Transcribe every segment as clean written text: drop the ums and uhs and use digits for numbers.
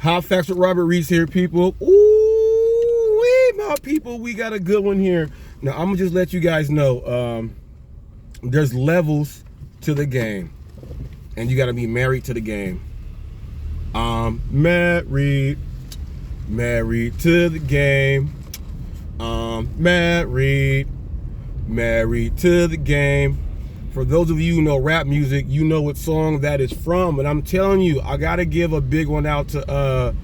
Hot Facts with Robert Reese here, people. Ooh, my people, we got a good one here. Now, I'm gonna just let you guys know, there's levels to the game, and you gotta be married to the game. Married to the game. Married to the game. For those of you who know rap music, you know what song that is from. And I'm telling you, I gotta give a big one out to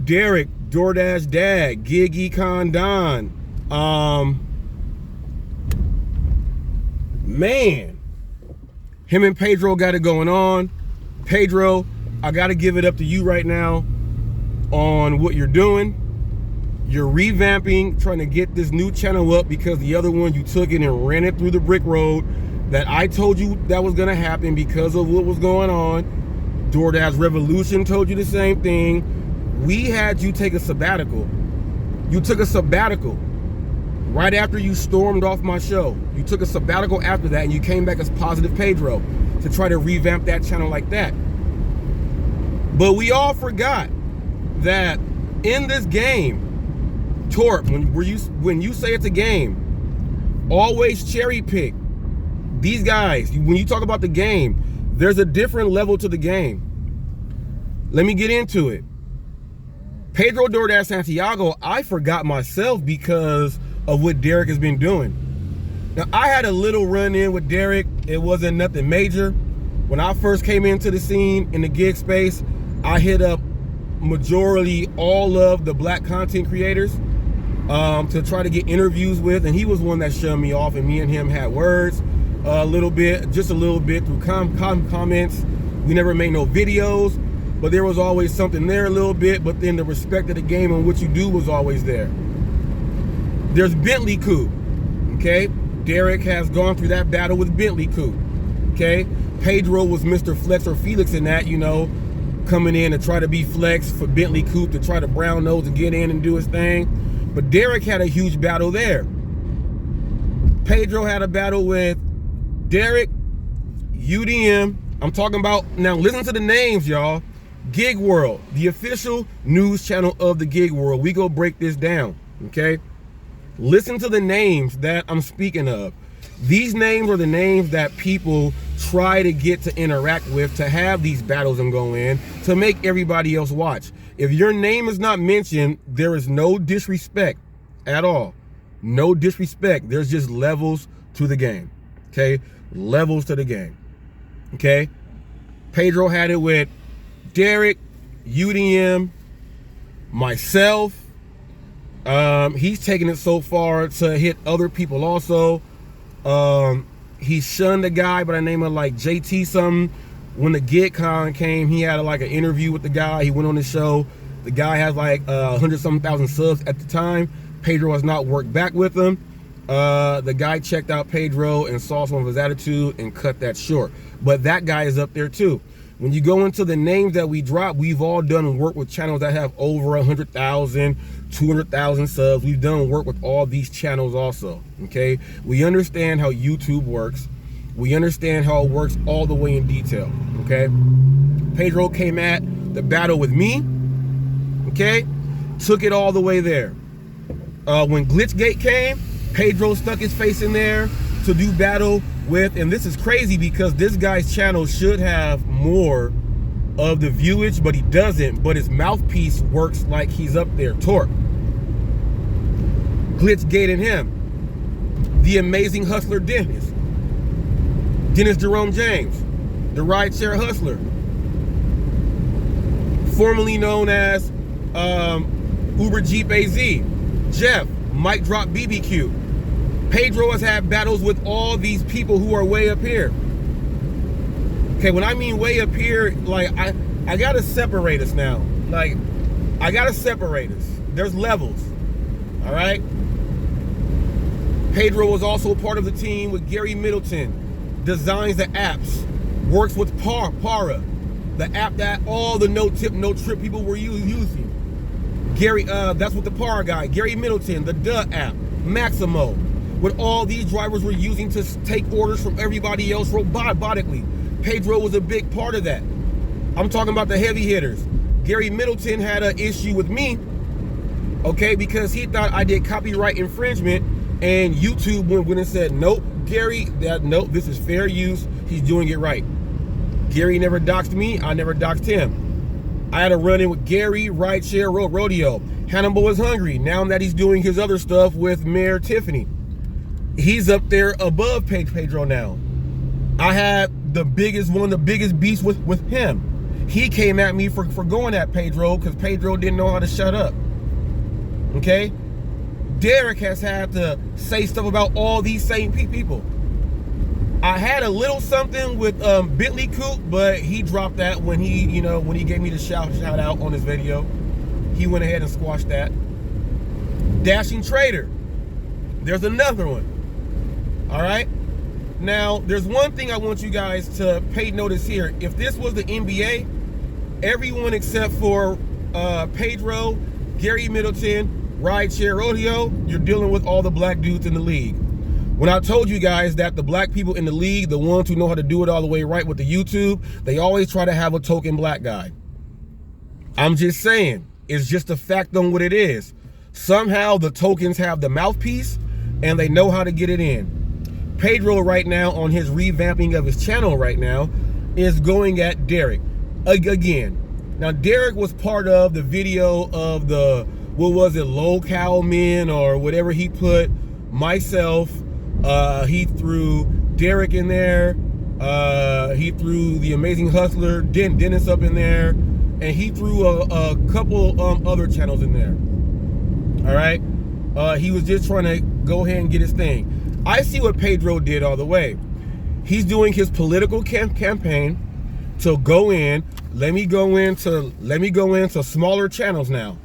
Derek, DoorDash Dad, Giggy Condon. Man, him and Pedro got it going on. Pedro, I gotta give it up to you right now on what you're doing. You're revamping, trying to get this new channel up because the other one, you took it and ran it through the brick road that I told you that was gonna happen because of what was going on. DoorDash Revolution told you the same thing. We had you take a sabbatical. You took a sabbatical right after you stormed off my show. You took a sabbatical after that and you came back as Positive Pedro to try to revamp that channel like that. But we all forgot that in this game, Torp, when you say it's a game, always cherry pick these guys. When you talk about the game, there's a different level to the game. Let me get into it. Pedro DoorDash Santiago, I forgot myself because of what Derek has been doing. Now, I had a little run-in with Derek. It wasn't nothing major. When I first came into the scene in the gig space, I hit up majority all of the black content creators to try to get interviews with, and he was one that shoved me off, and me and him had words just a little bit through comments. We never made no videos, but there was always something there a little bit, but then the respect of the game and what you do was always there. There's Bentley Coup, okay? Derek has gone through that battle with Bentley Coup, okay? Pedro was Mr. Flex or Felix in that, you know, coming in to try to be Flex for Bentley Coup to try to brown nose and get in and do his thing. But Derek had a huge battle there. Pedro had a battle with Derek, UDM. I'm talking about, now listen to the names, y'all. Gig World, the official news channel of the Gig World. We go break this down, okay? Listen to the names that I'm speaking of. These names are the names that people try to get to interact with, to have these battles and go in, to make everybody else watch. If your name is not mentioned, there is no disrespect at all. No disrespect. There's just levels to the game, okay? Levels to the game, okay? Pedro had it with Derek, UDM, myself. He's taken it so far to hit other people also. He shunned a guy by the name of like JT something. When the GitCon came, he had like an interview with the guy. He went on the show. The guy has like 100-something thousand subs at the time. Pedro has not worked back with him. The guy checked out Pedro and saw some of his attitude and cut that short. But that guy is up there too. When you go into the names that we drop, we've all done work with channels that have over 100,000, 200,000 subs. We've done work with all these channels also, okay? We understand how YouTube works. We understand how it works all the way in detail, okay? Pedro came at the battle with me, okay? Took it all the way there. When Glitchgate came, Pedro stuck his face in there to do battle with, and this is crazy because this guy's channel should have more of the viewage, but he doesn't, but his mouthpiece works like he's up there. Torp, Glitchgate and him, the amazing hustler Dennis Jerome James, the rideshare hustler, formerly known as Uber Jeep AZ, Jeff, Mic Drop BBQ. Pedro has had battles with all these people who are way up here. Okay, when I mean way up here, like I gotta separate us now. Like, I gotta separate us. There's levels, all right? Pedro was also part of the team with Gary Middleton, designs the apps, works with Para, the app that all the no tip, no trip people were using. Gary, that's what the Para guy, Gary Middleton, the Duh app, Maximo, what all these drivers were using to take orders from everybody else robotically. Pedro was a big part of that. I'm talking about the heavy hitters. Gary Middleton had an issue with me, okay, because he thought I did copyright infringement, and YouTube went and said, nope, Gary, nope, this is fair use. He's doing it right. Gary never doxed me. I never doxed him. I had a run-in with Gary, Rideshare Rodeo. Hannibal is hungry. Now that he's doing his other stuff with Mayor Tiffany, he's up there above Pedro now. I had one of the biggest beasts with him. He came at me for going at Pedro because Pedro didn't know how to shut up. Okay? Derek has had to say stuff about all these same people. I had a little something with Bentley Coupe, but he dropped that when he gave me the shout out on his video. He went ahead and squashed that. Dashing Trader. There's another one. All right? Now, there's one thing I want you guys to pay notice here. If this was the NBA, everyone except for Pedro, Gary Middleton, Rideshare Rodeo, you're dealing with all the black dudes in the league. When I told you guys that the black people in the league, the ones who know how to do it all the way right with the YouTube, they always try to have a token black guy. I'm just saying, it's just a fact on what it is. Somehow the tokens have the mouthpiece and they know how to get it in. Pedro right now on his revamping of his channel right now is going at Derek again. Now Derek was part of the video of the, what was it, Low-Cal Men or whatever he put, myself, he threw Derek in there, he threw the Amazing Hustler, Dennis up in there, and he threw a couple other channels in there. All right, he was just trying to go ahead and get his thing. I see what Pedro did all the way. He's doing his political campaign to go in. Let me go into smaller channels now.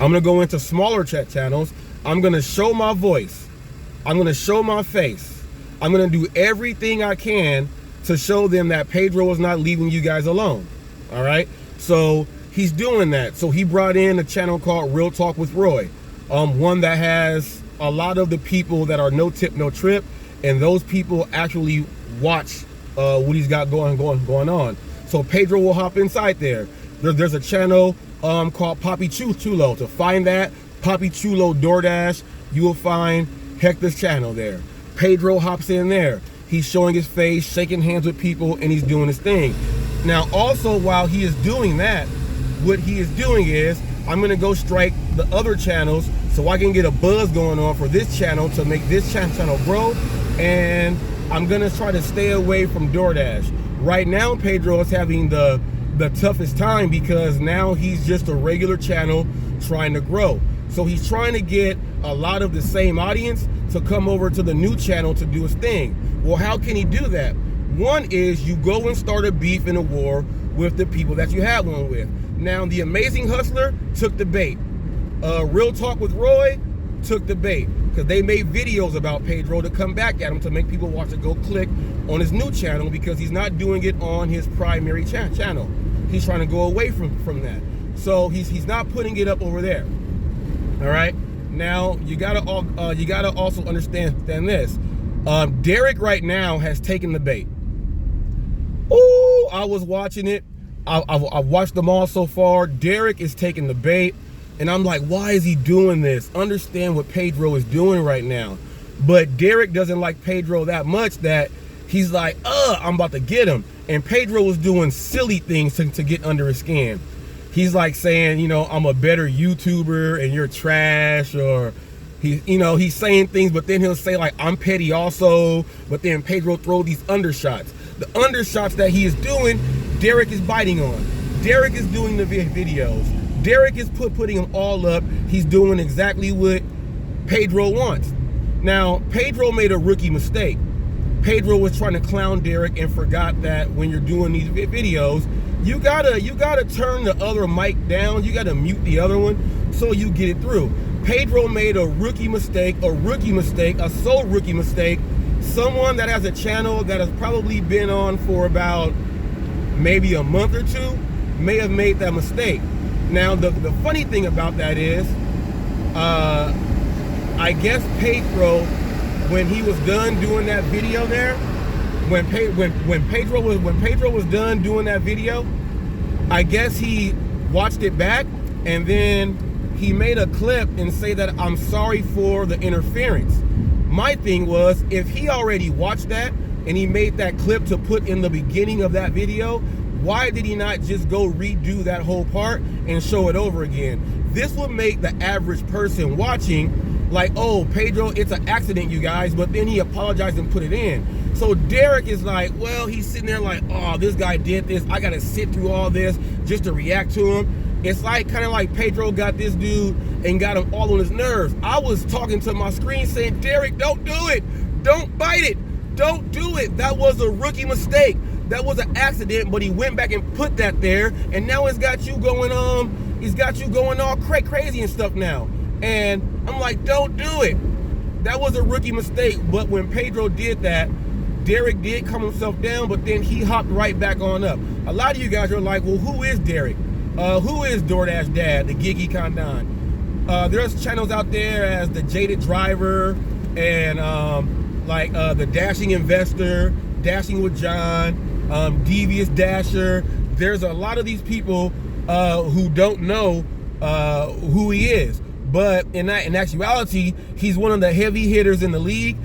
I'm gonna go into smaller channels. I'm gonna show my voice. I'm gonna show my face. I'm gonna do everything I can to show them that Pedro is not leaving you guys alone. All right. So he's doing that. So he brought in a channel called Real Talk with Roy, one that has a lot of the people that are no tip, no trip, and those people actually watch what he's got going on. So Pedro will hop inside there. There's a channel called Poppy Chulo. To find that, Poppy Chulo DoorDash, you will find Hector's channel there. Pedro hops in there. He's showing his face, shaking hands with people, and he's doing his thing. Now, also, while he is doing that, what he is doing is, I'm gonna go strike the other channels so I can get a buzz going on for this channel to make this channel grow, and I'm gonna try to stay away from DoorDash. Right now, Pedro is having the toughest time because now he's just a regular channel trying to grow. So he's trying to get a lot of the same audience to come over to the new channel to do his thing. Well, how can he do that? One is you go and start a beef and a war with the people that you have one with. Now, the Amazing Hustler took the bait. Real Talk with Roy took the bait because they made videos about Pedro to come back at him to make people want to go click on his new channel because he's not doing it on his primary channel. He's trying to go away from that. So he's not putting it up over there. All right. Now you gotta also understand this. Derek right now has taken the bait. Oh, I was watching it. I've watched them all so far. Derek is taking the bait, and I'm like, why is he doing this? Understand what Pedro is doing right now. But Derek doesn't like Pedro that much that he's like, I'm about to get him. And Pedro was doing silly things to get under his skin. He's like saying, I'm a better YouTuber and you're trash, or he's saying things, but then he'll say like, I'm petty also, but then Pedro throw these undershots. The undershots that he is doing, Derek is biting on. Derek is doing the videos. Derek is putting them all up. He's doing exactly what Pedro wants. Now, Pedro made a rookie mistake. Pedro was trying to clown Derek and forgot that when you're doing these videos, you gotta turn the other mic down. You gotta mute the other one so you get it through. Pedro made a rookie mistake, a sole rookie mistake. Someone that has a channel that has probably been on for about maybe a month or two may have made that mistake. Now, the funny thing about that is, I guess Pedro, when he was done doing that video there, when Pedro was done doing that video, I guess he watched it back and then he made a clip and say that I'm sorry for the interference. My thing was, if he already watched that and he made that clip to put in the beginning of that video, why did he not just go redo that whole part and show it over again? This would make the average person watching like, oh, Pedro, it's an accident, you guys, but then he apologized and put it in. So Derek is like, well, he's sitting there like, oh, this guy did this. I got to sit through all this just to react to him. It's like kind of like Pedro got this dude and got him all on his nerves. I was talking to my screen saying, Derek, don't do it. Don't bite it. Don't do it. That was a rookie mistake. That was an accident, but he went back and put that there, and now it's got you going all crazy and stuff now. And I'm like, don't do it. That was a rookie mistake. But when Pedro did that, Derek did calm himself down, but then he hopped right back on up. A lot of you guys are like, well, who is Derek? Who is DoorDash Dad, the Gigi Condon? There's channels out there as the Jaded Driver and the Dashing Investor, Dashing with John, Devious Dasher. There's a lot of these people who don't know who he is. But in actuality, he's one of the heavy hitters in the league.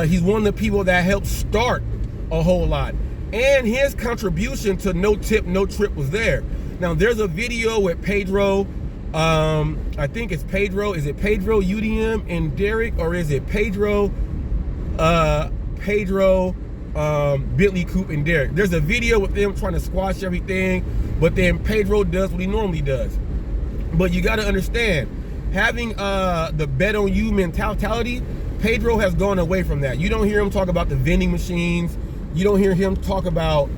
He's one of the people that helped start a whole lot. And his contribution to No Tip, No Trip was there. Now, there's a video with Pedro. I think it's Pedro. Is it Pedro, UDM, and Derek? Or is it Pedro, Bentley Coupe, and Derek? There's a video with them trying to squash everything, but then Pedro does what he normally does. But you got to understand, having the bet on you mentality, Pedro has gone away from that. You don't hear him talk about the vending machines. You don't hear him talk about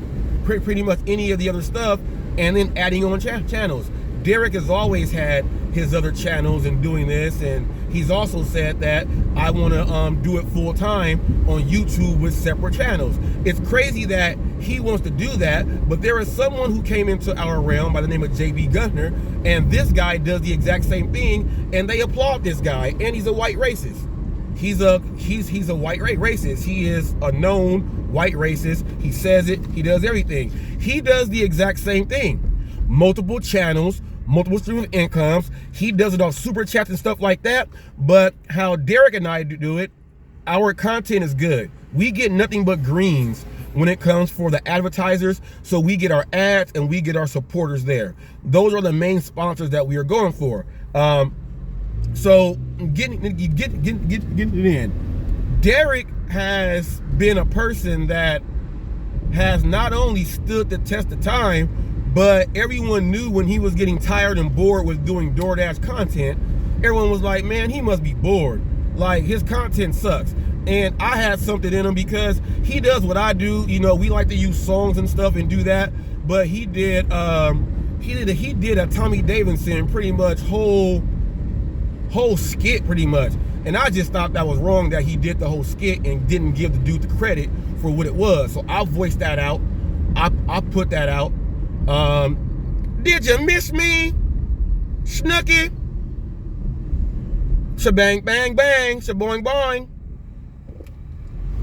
pretty much any of the other stuff, and then adding on channels. Derek has always had his other channels and doing this, and he's also said that I want to do it full time on YouTube with separate channels. It's crazy that he wants to do that, but there is someone who came into our realm by the name of JB Gunner, and this guy does the exact same thing, and they applaud this guy, and he's a white racist. He's a white racist. He is a known white racist. He says it. He does everything. He does the exact same thing. Multiple channels, multiple streams of incomes. He does it off super chats and stuff like that. But how Derek and I do it, our content is good. We get nothing but greens when it comes for the advertisers. So we get our ads and we get our supporters there. Those are the main sponsors that we are going for. So getting it in. Derek has been a person that has not only stood the test of time, but everyone knew when he was getting tired and bored with doing DoorDash content. Everyone was like, man, he must be bored. Like, his content sucks. And I had something in him because he does what I do. You know, we like to use songs and stuff and do that. But he did a Tommy Davidson pretty much whole skit pretty much. And I just thought that was wrong that he did the whole skit and didn't give the dude the credit for what it was. So I voiced that out. I put that out. Did you miss me, Snooky? Shabang bang bang, shaboing boing.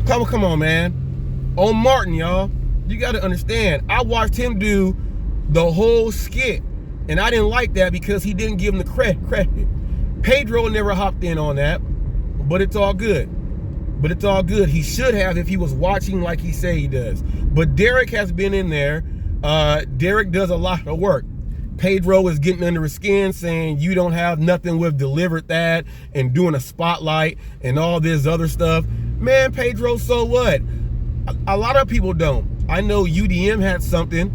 Come on, man. On Martin, y'all. You got to understand. I watched him do the whole skit, and I didn't like that because he didn't give him the credit. Pedro never hopped in on that, but it's all good. He should have if he was watching like he say he does. But Derek has been in there. Derek does a lot of work. Pedro is getting under his skin saying you don't have nothing with delivered that and doing a spotlight and all this other stuff. Man, Pedro, so what? A lot of people don't. I know UDM had something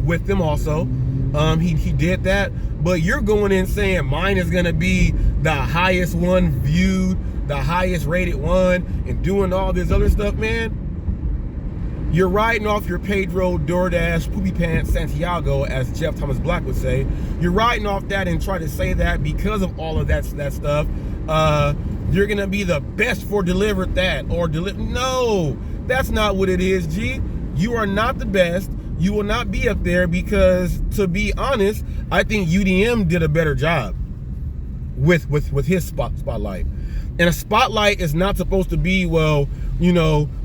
with them also. He did that. But you're going in saying mine is going to be the highest one viewed, the highest rated one, and doing all this other stuff, man. You're riding off your Pedro, DoorDash, Poopy Pants, Santiago, as Jeff Thomas Black would say. You're riding off that and try to say that because of all of that stuff, you're going to be the best for delivered that or No, that's not what it is, G. You are not the best. You will not be up there because, to be honest, I think UDM did a better job with his spotlight. And a spotlight is not supposed to be, well,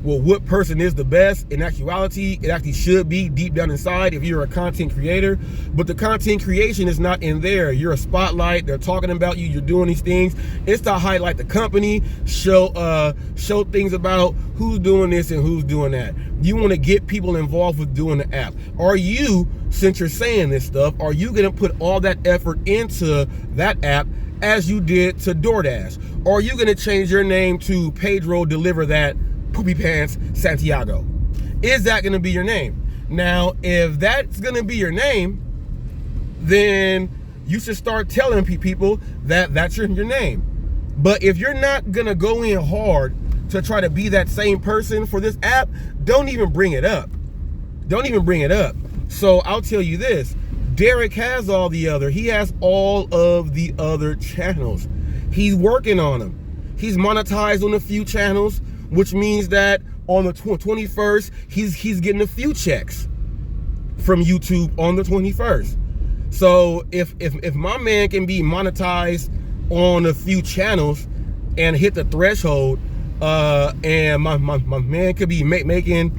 what person is the best. In actuality, it actually should be deep down inside if you're a content creator. But the content creation is not in there. You're a spotlight. They're talking about you. You're doing these things. It's to highlight the company, show things about who's doing this and who's doing that. You want to get people involved with doing the app. Are you, since you're saying this stuff, are you going to put all that effort into that app as you did to DoorDash? Or are you going to change your name to Pedro Deliver That Poopy Pants Santiago? Is that going to be your name? Now, if that's going to be your name, then you should start telling people that that's your name. But if you're not going to go in hard to try to be that same person for this app, don't even bring it up. Don't even bring it up. So I'll tell you this. Derek has he has all of the other channels. He's working on them. He's monetized on a few channels, which means that on the 21st, he's getting a few checks from YouTube on the 21st. So if my man can be monetized on a few channels and hit the threshold, and my man could be making,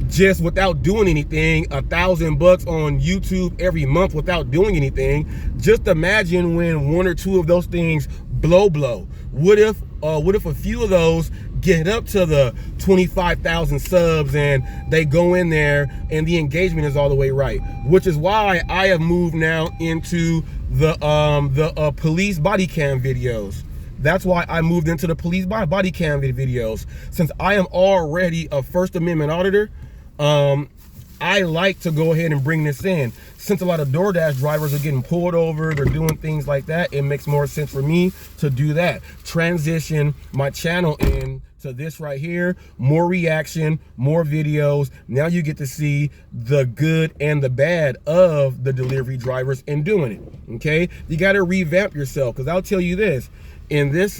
just without doing anything, $1,000 on YouTube every month without doing anything. Just imagine when one or two of those things blow. What if a few of those get up to the 25,000 subs and they go in there and the engagement is all the way right? Which is why I have moved now into the police body cam videos. That's why I moved into the police body cam videos. Since I am already a First Amendment auditor, I like to go ahead and bring this in. Since a lot of DoorDash drivers are getting pulled over, they're doing things like that, it makes more sense for me to do that. Transition my channel in to this right here. More reaction, more videos. Now you get to see the good and the bad of the delivery drivers and doing it. Okay? You got to revamp yourself, because I'll tell you this. In this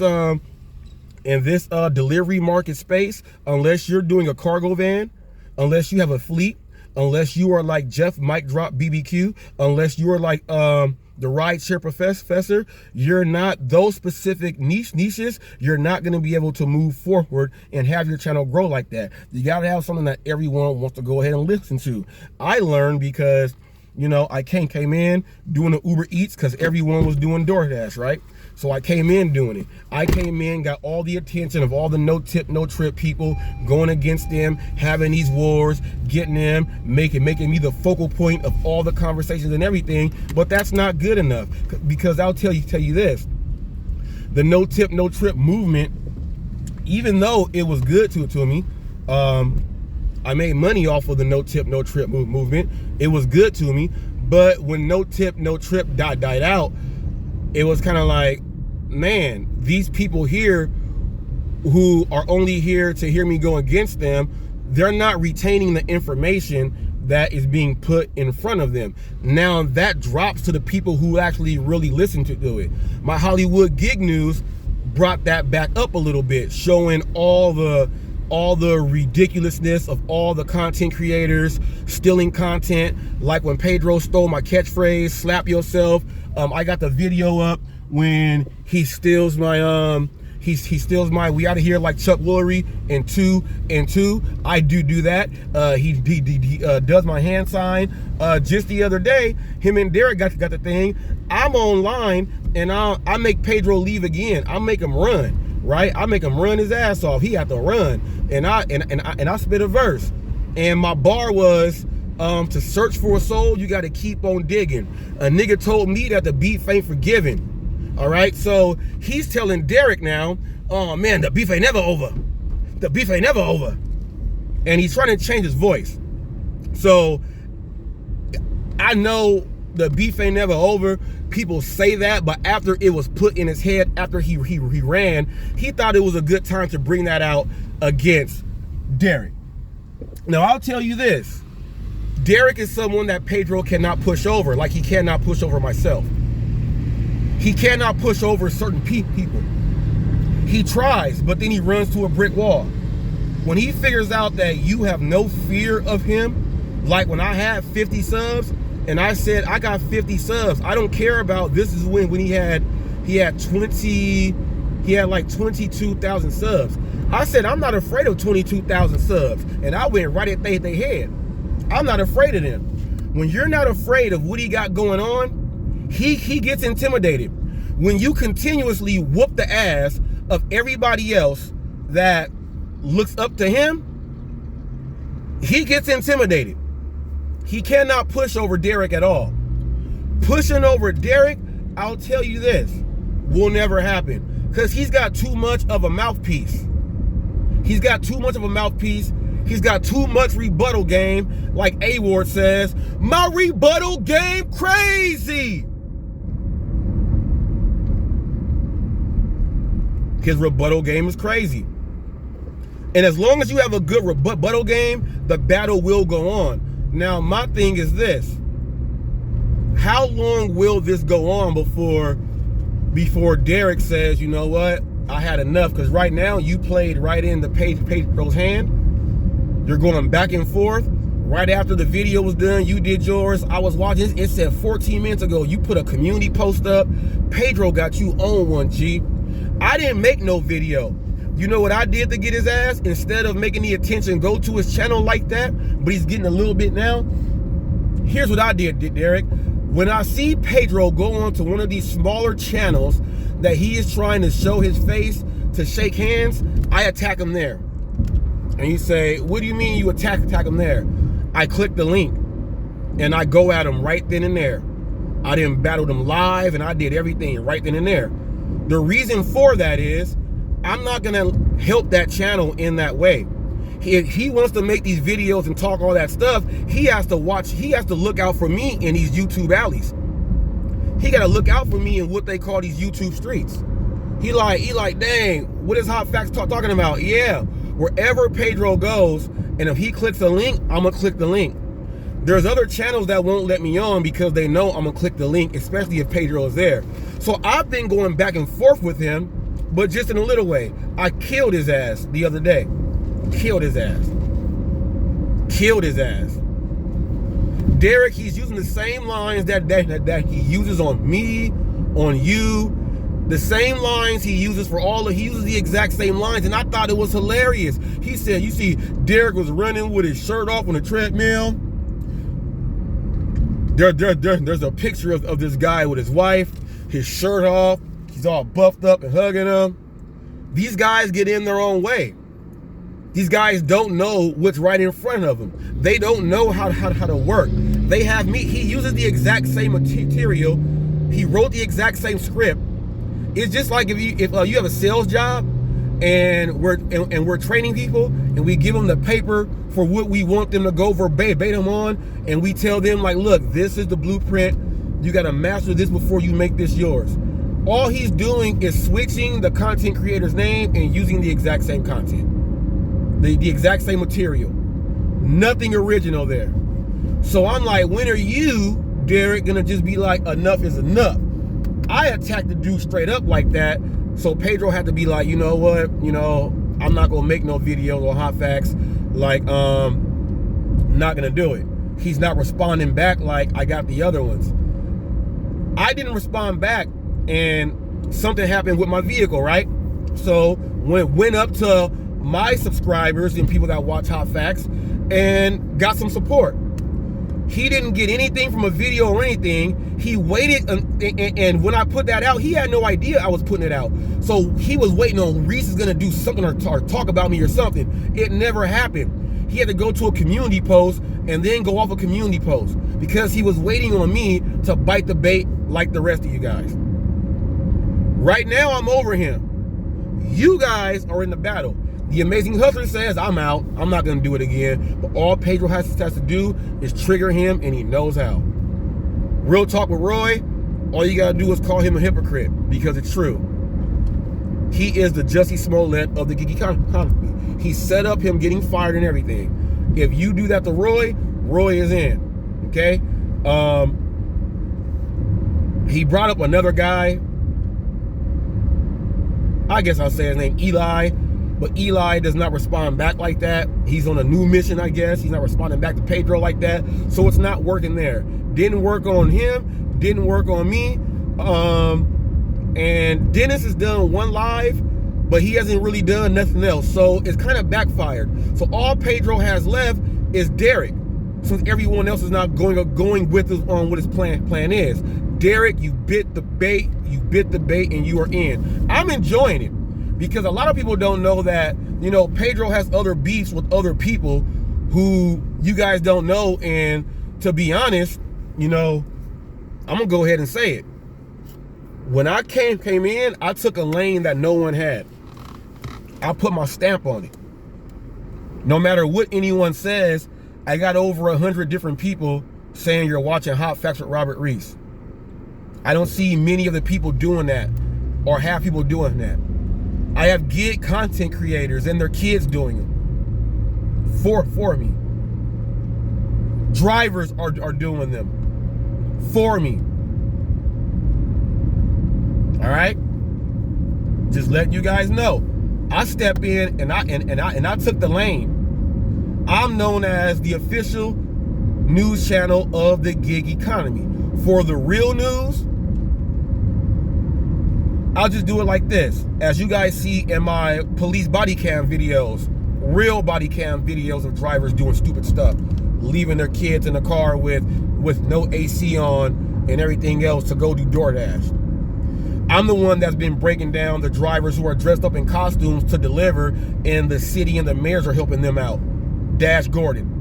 delivery market space, unless you're doing a cargo van, unless you have a fleet, unless you are like Jeff Mike Drop BBQ, unless you are like the rideshare professor, you're not those specific niches. You're not going to be able to move forward and have your channel grow like that. You got to have something that everyone wants to go ahead and listen to. I learned because, I came in doing the Uber Eats because everyone was doing DoorDash, right? So I came in doing it. I came in, got all the attention of all the no tip, no trip people, going against them, having these wars, getting them, making me the focal point of all the conversations and everything. But that's not good enough, because I'll tell you this: the no tip, no trip movement, even though it was good to me, I made money off of the no tip, no trip movement. It was good to me. But when no tip, no trip died out, it was kind of like, man, these people here who are only here to hear me go against them, they're not retaining the information that is being put in front of them. Now that drops to the people who actually really listen to it. My Hollywood Gig News brought that back up a little bit, showing all the ridiculousness of all the content creators stealing content, like when Pedro stole my catchphrase, slap yourself. I got the video up when he steals my he steals my "we out of here like Chuck Woolery" and two. I do that. He does my hand sign. Just the other day, him and Derek got the thing. I'm online and I make Pedro leave again. I make him run, right? I make him run his ass off. He had to run, and I spit a verse, and my bar was, to search for a soul, you got to keep on digging. A nigga told me that the beef ain't forgiven. All right, so he's telling Derek now, oh man, the beef ain't never over. The beef ain't never over. And he's trying to change his voice. So I know the beef ain't never over. People say that, but after it was put in his head, after he ran, he thought it was a good time to bring that out against Derek. Now, I'll tell you this. Derek is someone that Pedro cannot push over, like he cannot push over myself. He cannot push over certain people. He tries, but then he runs to a brick wall. When he figures out that you have no fear of him, like when I had 50 subs, and I said, I got 50 subs. I don't care about, this is when he had 20, he had like 22,000 subs. I said, I'm not afraid of 22,000 subs. And I went right at their head. I'm not afraid of them. When you're not afraid of what he got going on, he gets intimidated. When you continuously whoop the ass of everybody else that looks up to him, he gets intimidated. He cannot push over Derek at all. Pushing over Derek, I'll tell you this, will never happen. Because he's got too much of a mouthpiece. He's got too much of a mouthpiece. He's got too much rebuttal game. Like A-Ward says, my rebuttal game crazy. His rebuttal game is crazy. And as long as you have a good rebuttal game, the battle will go on. Now, my thing is this. How long will this go on before Derek says, you know what, I had enough? Because right now, you played right in the Pedro's hand. You're going back and forth. Right after the video was done, you did yours. I was watching. It said 14 minutes ago, you put a community post up. Pedro got you on one, G. I didn't make no video. You know what I did to get his ass? Instead of making the attention go to his channel like that, but he's getting a little bit now. Here's what I did, Derek. When I see Pedro go on to one of these smaller channels that he is trying to show his face, to shake hands, I attack him there. And you say, what do you mean you attack him there? I click the link and I go at him right then and there. I didn't battle them live and I did everything right then and there. The reason for that is I'm not gonna help that channel in that way. If he wants to make these videos and talk all that stuff, he has to look out for me in these YouTube alleys. He gotta look out for me in what they call these YouTube streets. He like, dang, what is HotFacts talking about? Yeah. Wherever Pedro goes, and if he clicks a link, I'm gonna click the link. There's other channels that won't let me on because they know I'm gonna click the link, especially if Pedro is there. So I've been going back and forth with him, but just in a little way. I killed his ass the other day. Killed his ass. Killed his ass. Derek, he's using the same lines that he uses on me, on you. The same lines he uses he uses the exact same lines, and I thought it was hilarious. He said, you see, Derek was running with his shirt off on the treadmill. There's a picture of this guy with his wife, his shirt off, he's all buffed up and hugging him. These guys get in their own way. These guys don't know what's right in front of them. They don't know how to work. They have me, he uses the exact same material. He wrote the exact same script. It's just like if you have a sales job and we're training people and we give them the paper for what we want them to go verbatim on, and we tell them like, look, this is the blueprint. You got to master this before you make this yours. All he's doing is switching the content creator's name and using the exact same content, the exact same material. Nothing original there. So I'm like, when are you, Derek, gonna just be like, enough is enough? I attacked the dude straight up like that, so Pedro had to be like, you know what, I'm not gonna make no videos on HotFacts, like, not gonna do it. He's not responding back like I got the other ones. I didn't respond back, and something happened with my vehicle, right? So went up to my subscribers and people that watch HotFacts and got some support. He didn't get anything from a video or anything. He waited, and when I put that out, he had no idea I was putting it out. So he was waiting on Reese is gonna do something or talk about me or something. It never happened. He had to go to a community post and then go off a community post because he was waiting on me to bite the bait like the rest of you guys. Right now, I'm over him. You guys are in the battle. The Amazing Hustler says, I'm out. I'm not going to do it again. But all Pedro has to do is trigger him, and he knows how. Real talk with Roy, all you got to do is call him a hypocrite, because it's true. He is the Jussie Smollett of the gig economy. He set up him getting fired and everything. If you do that to Roy, Roy is in. Okay? He brought up another guy. I guess I'll say his name, Eli. But Eli does not respond back like that. He's on a new mission, I guess. He's not responding back to Pedro like that. So it's not working there. Didn't work on him. Didn't work on me. And Dennis has done one live, but he hasn't really done nothing else. So it's kind of backfired. So all Pedro has left is Derek, since everyone else is not going with us on what his plan is. Derek, you bit the bait, and you are in. I'm enjoying it because a lot of people don't know that, you know, Pedro has other beefs with other people who you guys don't know. And to be honest, you know, I'm gonna go ahead and say it. When I came in, I took a lane that no one had. I put my stamp on it. No matter what anyone says, I got over 100 different people saying you're watching Hot Facts with Robert Reese. I don't see many of the people doing that or have people doing that. I have gig content creators and their kids doing them for me. Drivers are doing them for me. All right? Just letting you guys know. I step in and I took the lane. I'm known as the official news channel of the gig economy. For the real news, I'll just do it like this. As you guys see in my police body cam videos, real body cam videos of drivers doing stupid stuff, leaving their kids in the car with no AC on and everything else to go do DoorDash. I'm the one that's been breaking down the drivers who are dressed up in costumes to deliver, and the city and the mayors are helping them out. Dash Gordon.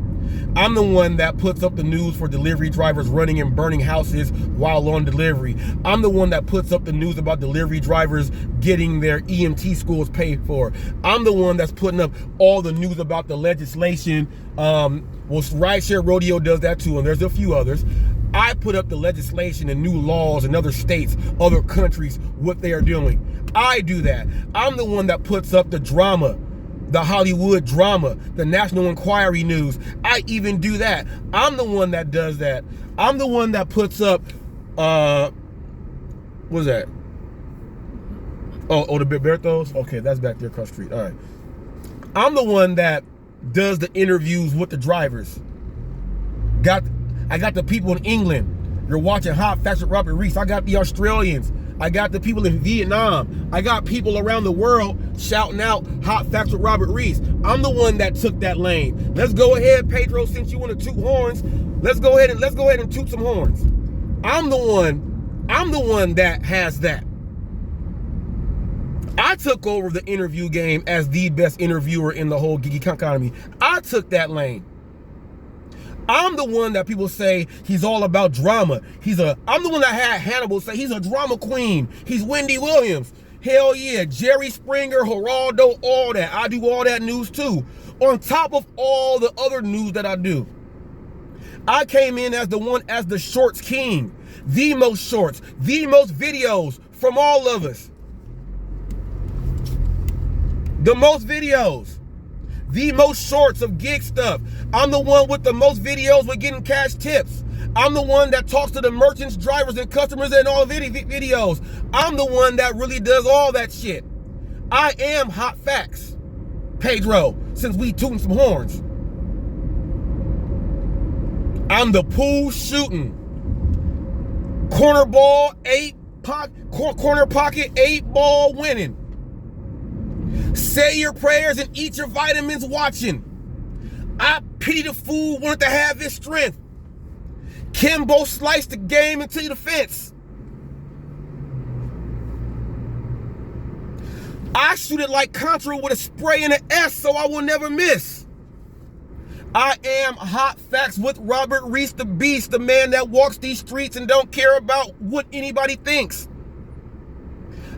I'm the one that puts up the news for delivery drivers running and burning houses while on delivery. I'm the one that puts up the news about delivery drivers getting their EMT schools paid for. I'm the one that's putting up all the news about the legislation. Well, Rideshare Rodeo does that too, and there's a few others. I put up the legislation and new laws in other states, other countries, what they are doing. I do that. I'm the one that puts up the drama, the Hollywood drama, the National Enquiry news. I even do that. I'm the one that does that. I'm the one that puts up, what's that? Oh, the Bertos? Okay, that's back there across the street. All right. I'm the one that does the interviews with the drivers. I got the people in England. You're watching Hot Facts with Robert Reese. I got the Australians. I got the people in Vietnam. I got people around the world shouting out Hot Facts with Robert Reese. I'm the one that took that lane. Let's go ahead, Pedro, since you want to toot horns. Let's go ahead and toot some horns. I'm the one that has that. I took over the interview game as the best interviewer in the whole gig economy. I took that lane. I'm the one that people say he's all about drama. I'm the one that had Hannibal say he's a drama queen. He's Wendy Williams. Hell yeah, Jerry Springer, Geraldo, all that. I do all that news too. On top of all the other news that I do. I came in as the shorts king. The most shorts, the most videos from all of us. The most videos. The most shorts of gig stuff. I'm the one with the most videos with getting cash tips. I'm the one that talks to the merchants, drivers, and customers in all videos. I'm the one that really does all that shit. I am Hot Facts, Pedro, since we tooting some horns. I'm the pool shooting, corner pocket 8-ball winning. Say your prayers and eat your vitamins watching. I pity the fool wanted to have his strength. Kimbo sliced the game into the fence. I shoot it like Contra with a spray and an S so I will never miss. I am Hot Facts with Robert Reese, the Beast, the man that walks these streets and don't care about what anybody thinks.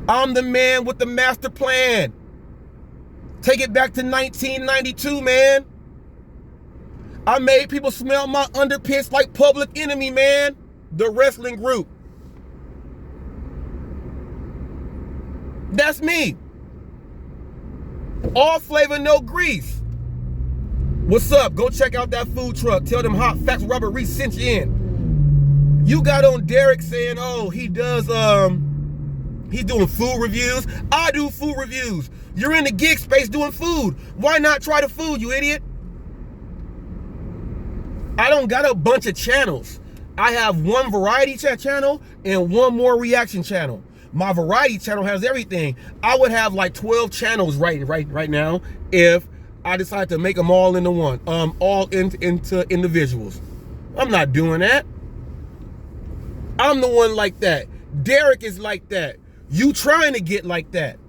I'm the man with the master plan. Take it back to 1992, man. I made people smell my underpits like Public Enemy, man. The wrestling group. That's me. All flavor, no grease. What's up? Go check out that food truck. Tell them Hot Facts Robert Reese sent you in. You got on Derek saying, oh, he does, he's doing food reviews. I do food reviews. You're in the gig space doing food. Why not try the food, you idiot? I don't got a bunch of channels. I have one variety channel and one more reaction channel. My variety channel has everything. I would have like 12 channels right now if I decide to make them all into one, all into individuals. I'm not doing that. I'm the one like that. Derek is like that. You trying to get like that.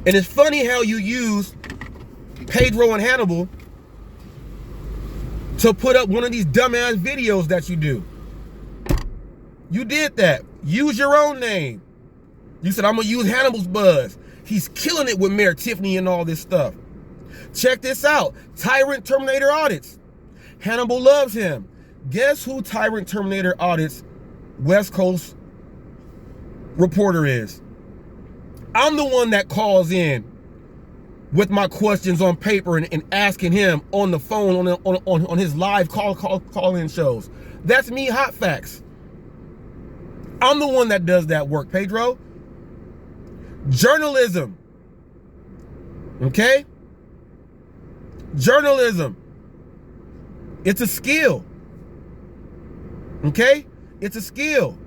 And it's funny how you use Pedro and Hannibal to put up one of these dumbass videos that you do. You did that. Use your own name. You said, I'm going to use Hannibal's buzz. He's killing it with Mayor Tiffany and all this stuff. Check this out. Tyrant Terminator audits. Hannibal loves him. Guess who Tyrant Terminator audits West Coast reporter is? I'm the one that calls in with my questions on paper and asking him on the phone on his live call-in shows. That's me, HotFacts. I'm the one that does that work, Pedro. Journalism. Okay? Journalism. It's a skill. Okay? It's a skill.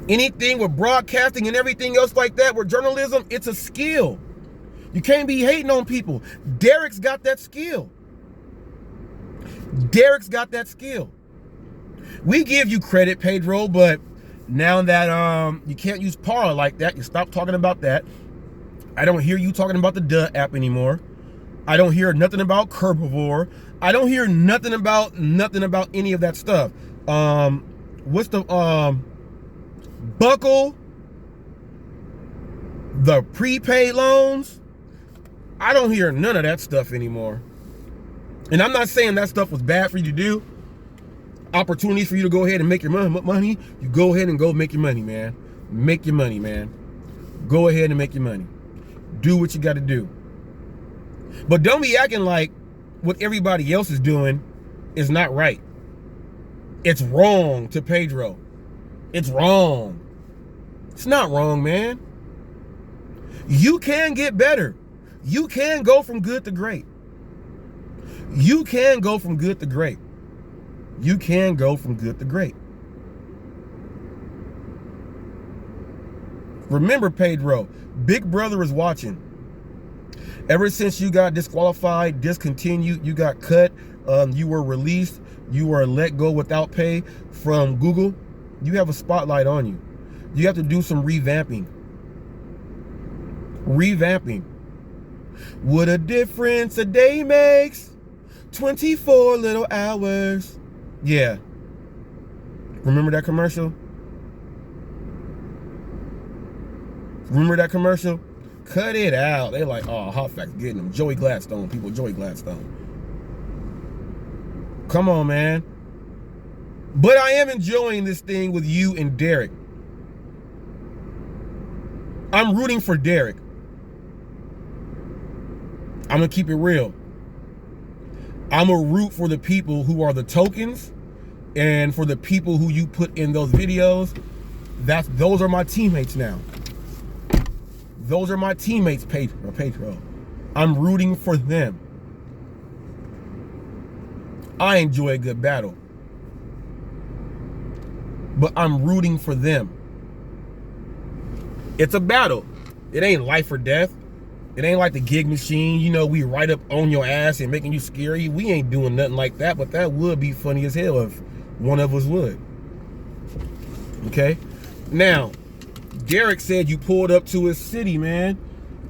Anything with broadcasting and everything else like that with journalism, it's a skill. You can't be hating on people. Derek's got that skill. Derek's got that skill. We give you credit, Pedro, but now that you can't use Para like that, you stop talking about that. I don't hear you talking about the Duh app anymore. I don't hear nothing about Herbivore. I don't hear nothing about any of that stuff. What's the Buckle? The prepaid loans? I don't hear none of that stuff anymore. And I'm not saying that stuff was bad for you to do. Opportunities for you to go ahead and make your money. You go ahead and go make your money, man. Make your money, man. Go ahead and make your money. Do what you got to do. But don't be acting like what everybody else is doing is not right. It's wrong to Pedro. It's wrong. It's not wrong, man. You can get better. You can go from good to great. You can go from good to great. You can go from good to great. Remember, Pedro, Big Brother is watching. Ever since you got disqualified, discontinued, you got cut, you were released, you were let go without pay from Google, you have a spotlight on you. You have to do some revamping. Revamping. What a difference a day makes. 24 little hours. Yeah. Remember that commercial? Remember that commercial? Cut it out. They like, oh, HotFacts getting them. Joey Gladstone. People, Joey Gladstone. Come on, man. But I am enjoying this thing with you and Derek. I'm rooting for Derek. I'm going to keep it real. I'm going to root for the people who are the tokens and for the people who you put in those videos. Those are my teammates now. Those are my teammates, Pedro. I'm rooting for them. I enjoy a good battle. But I'm rooting for them. It's a battle. It ain't life or death. It ain't like the gig machine, you know, we right up on your ass and making you scary. We ain't doing nothing like that, but that would be funny as hell if one of us would. Okay? Now, Derek said you pulled up to his city, man.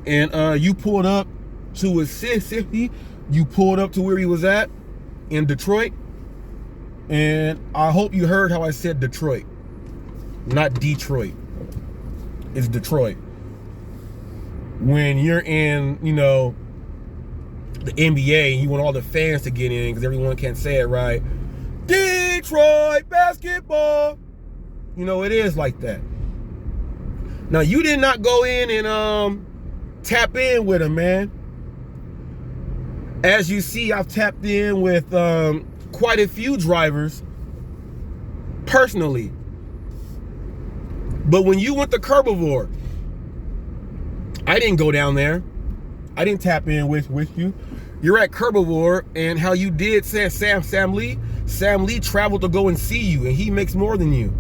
And you pulled up to his city. You pulled up to where he was at in Detroit. And I hope you heard how I said Detroit. Not Detroit. It's Detroit. When you're in, you know, the NBA and you want all the fans to get in because everyone can't say it right. Detroit basketball. You know, it is like that. Now, you did not go in and tap in with him, man. As you see, I've tapped in with quite a few drivers personally. But when you went to Herbivore, I didn't go down there. I didn't tap in with you. You're at Herbivore, and how you did Sam Lee. Sam Lee traveled to go and see you, and he makes more than you.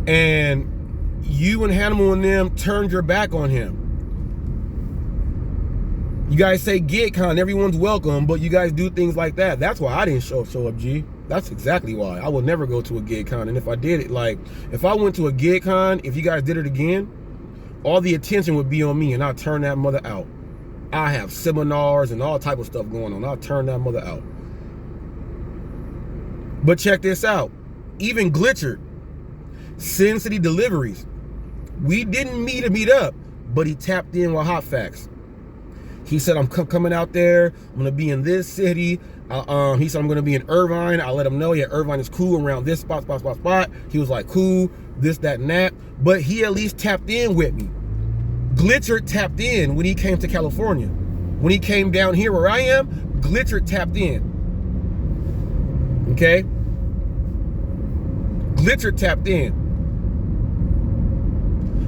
and you and Hannibal and them turned your back on him. You guys say GigCon, everyone's welcome, but you guys do things like that. That's why I didn't show up, G. That's exactly why. I will never go to a GigCon. And if I did it, like, if I went to a GigCon, if you guys did it again, all the attention would be on me, and I'll turn that mother out. I have seminars and all type of stuff going on. I'll turn that mother out. But check this out. Even Glitcher, Sin City Deliveries, we didn't meet up, but he tapped in with HotFacts. He said, I'm coming out there. I'm going to be in this city. He said, I'm going to be in Irvine. I let him know, yeah, Irvine is cool around this spot. He was like, cool, this, that, and that. But he at least tapped in with me. Glitcher tapped in when he came to California. When he came down here where I am, Glitcher tapped in. Okay? Glitcher tapped in.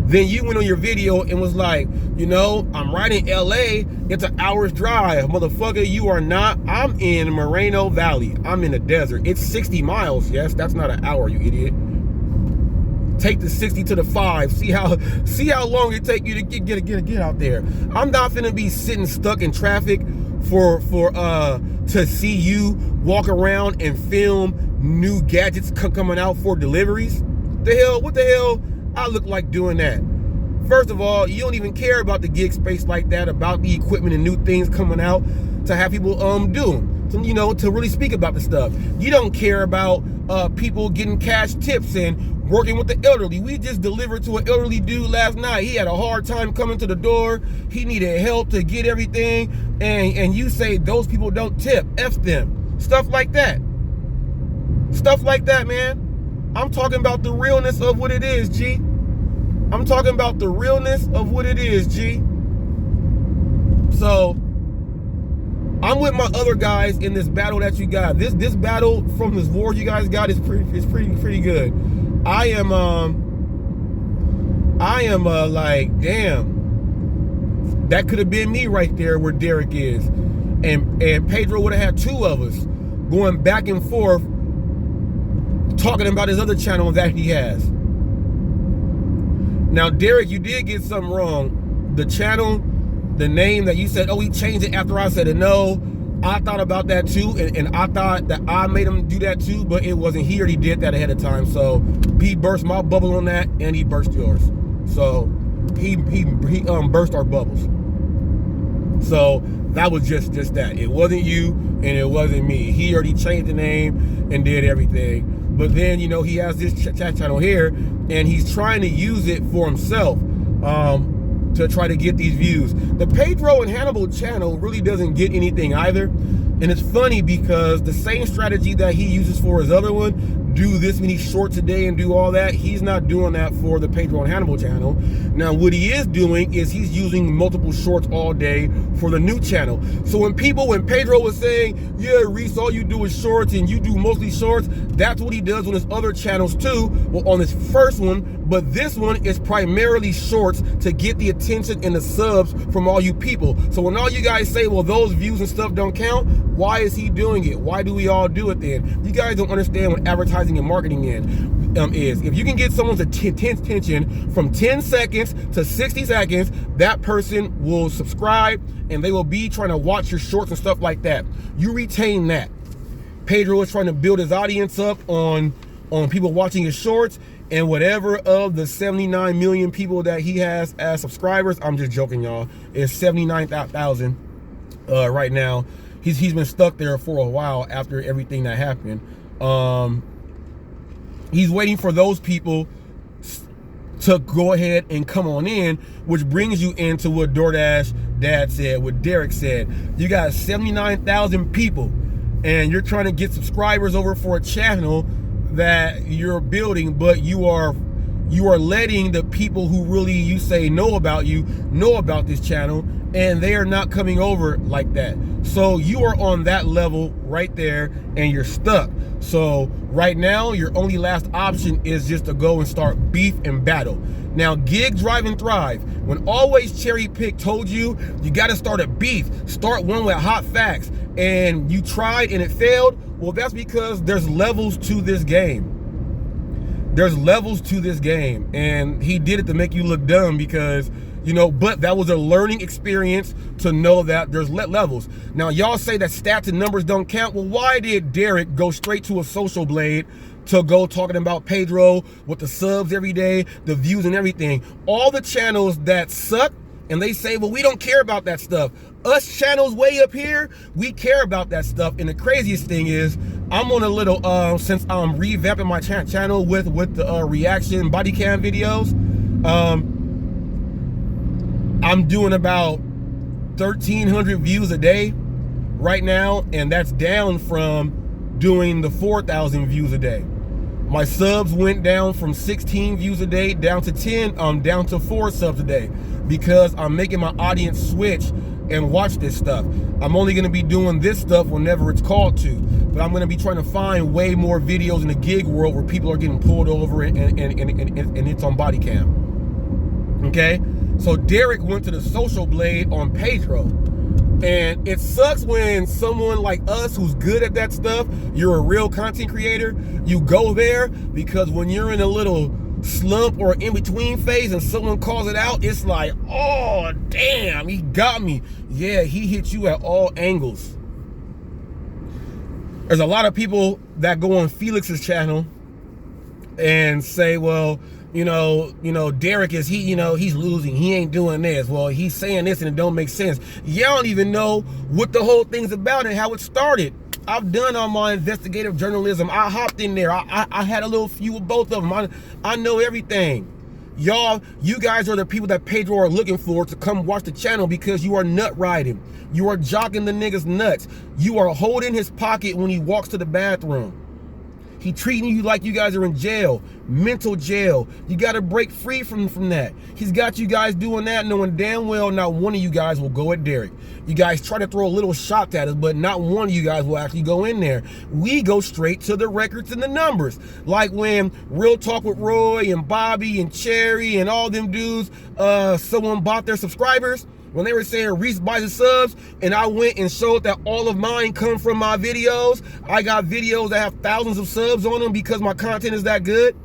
Then you went on your video and was like, you know, I'm right in LA. It's an hour's drive. Motherfucker, you are not. I'm in Moreno Valley. I'm in the desert. It's 60 miles. Yes, that's not an hour, you idiot. Take the 60 to the 5. See how long it take you to get out there. I'm not finna be sitting stuck in traffic to see you walk around and film new gadgets coming out for deliveries. What the hell I look like doing that? First of all, you don't even care about the gig space like that, about the equipment and new things coming out to have people do them. To, you know, to really speak about the stuff. You don't care about people getting cash tips and working with the elderly. We just delivered to an elderly dude last night. He had a hard time coming to the door. He needed help to get everything. And you say those people don't tip. F them. Stuff like that. Stuff like that, man. I'm talking about the realness of what it is, G. I'm talking about the realness of what it is, G. So I'm with my other guys in this battle that you got. This battle from this war you guys got is pretty good. I am like, damn, that could have been me right there where Derek is, and Pedro would have had two of us going back and forth talking about his other channel that he has. Now, Derek, you did get something wrong. The channel, the name that you said, oh, he changed it after I said it. No, I thought about that too, and I thought that I made him do that too, but it wasn't. He already did that ahead of time. So he burst my bubble on that, and he burst yours. So he burst our bubbles. So that was just that. It wasn't you, and it wasn't me. He already changed the name and did everything. But then, you know, he has this chat channel here, and he's trying to use it for himself to try to get these views. The Pedro and Hannibal channel really doesn't get anything either. And it's funny because the same strategy that he uses for his other one, do this many shorts a day and do all that, he's not doing that for the Pedro and Hannibal channel. Now, what he is doing is he's using multiple shorts all day for the new channel. So when Pedro was saying, yeah, Reese, all you do is shorts and you do mostly shorts, that's what he does on his other channels too. Well, on his first one, but this one is primarily shorts to get the attention and the subs from all you people. So when all you guys say, well, those views and stuff don't count, why is he doing it? Why do we all do it then? You guys don't understand what advertising and marketing is. If you can get someone's attention from 10 seconds to 60 seconds, that person will subscribe and they will be trying to watch your shorts and stuff like that. You retain that. Pedro is trying to build his audience up on people watching his shorts, and whatever of the 79 million people that he has as subscribers, I'm just joking, y'all, it's 79,000 right now. He's been stuck there for a while after everything that happened. He's waiting for those people to go ahead and come on in, which brings you into what DoorDash Dad said, what Derek said. You got 79,000 people, and you're trying to get subscribers over for a channel that you're building, but you are letting the people who really you say know about this channel, and they are not coming over like that. So you are on that level right there, and you're stuck. So right now, your only last option is just to go and start beef and battle. Now, Gig, Drive, and Thrive, when Always Cherry Pick told you got to start a beef, start one with HotFacts, and you tried and it failed, well, that's because there's levels to this game. There's levels to this game, and he did it to make you look dumb because, you know, but that was a learning experience to know that there's levels. Now, y'all say that stats and numbers don't count. Well, why did Derek go straight to a social blade to go talking about Pedro with the subs every day, the views and everything? All the channels that suck, and they say, well, we don't care about that stuff. Us channels way up here, we care about that stuff. And the craziest thing is, I'm on a little, since I'm revamping my channel with the reaction body cam videos, I'm doing about 1,300 views a day right now, and that's down from doing the 4,000 views a day. My subs went down from 16 views a day down to 10, down to 4 subs a day, because I'm making my audience switch and watch this stuff. I'm only gonna be doing this stuff whenever it's called to, but I'm gonna be trying to find way more videos in the gig world where people are getting pulled over and it's on body cam. Okay? So Derek went to the social blade on Pedro. And it sucks when someone like us who's good at that stuff, you're a real content creator, you go there, because when you're in a little slump or in-between phase and someone calls it out, it's like, oh, damn, he got me. Yeah, he hit you at all angles. There's a lot of people that go on Felix's channel and say, well, you know, Derek is, he's losing. He ain't doing this. Well, he's saying this and it don't make sense. Y'all don't even know what the whole thing's about and how it started. I've done all my investigative journalism. I hopped in there. I had a little few of both of them. I know everything. Y'all, you guys are the people that Pedro are looking for to come watch the channel because you are nut riding. You are jocking the nigga's nuts. You are holding his pocket when he walks to the bathroom. He treating you like you guys are in jail, mental jail. You got to break free from that. He's got you guys doing that, knowing damn well not one of you guys will go at Derek. You guys try to throw a little shot at us, but not one of you guys will actually go in there. We go straight to the records and the numbers. Like when Real Talk with Roy and Bobby and Cherry and all them dudes, someone bought their subscribers. When they were saying Reese buys his subs, and I went and showed that all of mine come from my videos. I got videos that have thousands of subs on them because my content is that good.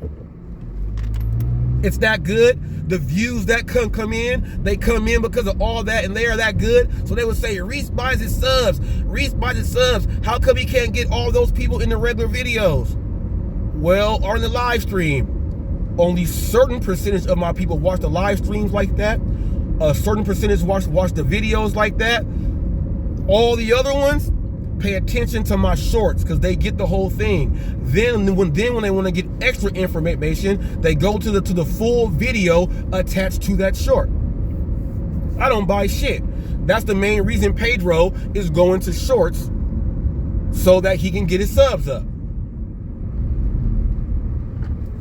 It's that good. The views that come in, they come in because of all that, and they are that good. So they would say, Reese buys his subs. Reese buys his subs. How come he can't get all those people in the regular videos? Well, on the live stream, only certain percentage of my people watch the live streams like that. A certain percentage watch the videos like that. All the other ones pay attention to my shorts because they get the whole thing. Then when they want to get extra information, they go to the full video attached to that short. I don't buy shit. That's the main reason Pedro is going to shorts, so that he can get his subs up.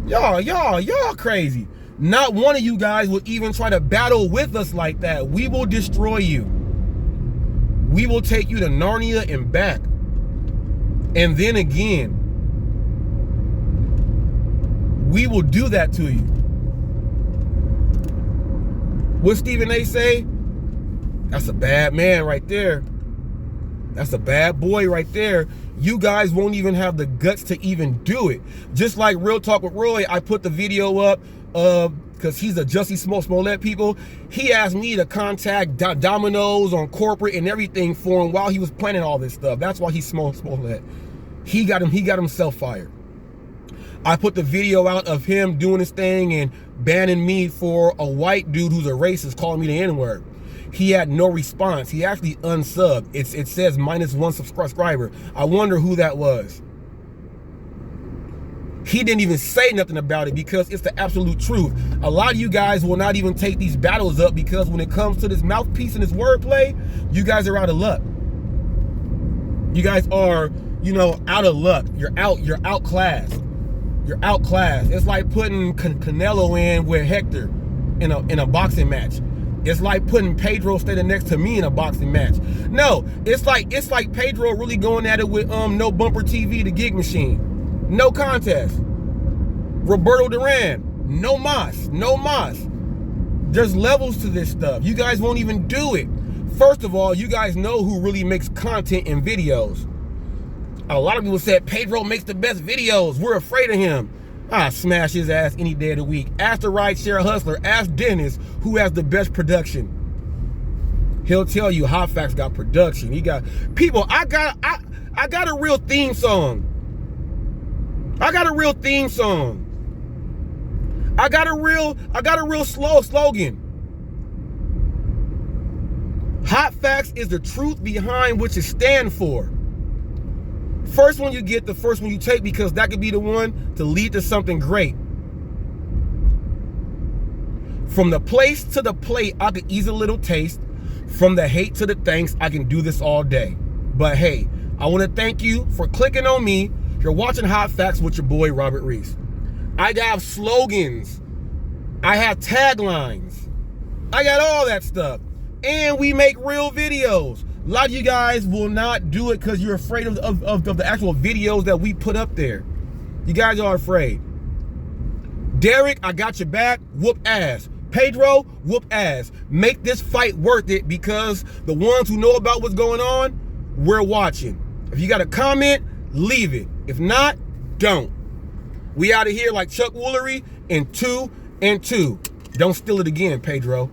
Y'all crazy. Not one of you guys will even try to battle with us like that. We will destroy you. We will take you to Narnia and back. And then again, we will do that to you. What Stephen A say? That's a bad man right there. That's a bad boy right there. You guys won't even have the guts to even do it. Just like Real Talk with Roy, I put the video up because he's a Jussie Smollett people. He asked me to contact Domino's on corporate and everything for him while he was planning all this stuff. That's why he's Smollett. He got himself fired. I put the video out of him doing his thing and banning me for a white dude who's a racist calling me the N-word. He had no response. He actually unsubbed. It says -1 subscriber. I wonder who that was. He didn't even say nothing about it because it's the absolute truth. A lot of you guys will not even take these battles up because when it comes to this mouthpiece and this wordplay, you guys are out of luck. You guys are, out of luck. You're outclassed. You're outclassed. It's like putting Canelo in with Hector in a boxing match. It's like putting Pedro standing next to me in a boxing match. No, it's like Pedro really going at it with No Bumper TV, the gig machine. No contest. Roberto Duran, no mas. There's levels to this stuff. You guys won't even do it. First of all, you guys know who really makes content in videos. A lot of people said Pedro makes the best videos. We're afraid of him. I smash his ass any day of the week. Ask the rideshare hustler. Ask Dennis who has the best production. He'll tell you HotFacts got production. He got people. I got a real theme song. I got a real theme song. I got a real slogan. HotFacts is the truth behind what you stand for. First one you get, the first one you take, because that could be the one to lead to something great. From the place to the plate, I could ease a little taste. From the hate to the thanks, I can do this all day. But hey, I want to thank you for clicking on me. You're watching HotFacts with your boy, Robert Reese. I got slogans. I have taglines. I got all that stuff. And we make real videos. A lot of you guys will not do it because you're afraid of the actual videos that we put up there. You guys are afraid. Derek, I got your back. Whoop ass. Pedro, whoop ass. Make this fight worth it, because the ones who know about what's going on, we're watching. If you got a comment, leave it. If not, don't. We out of here like Chuck Woolery in 2 and 2. Don't steal it again, Pedro.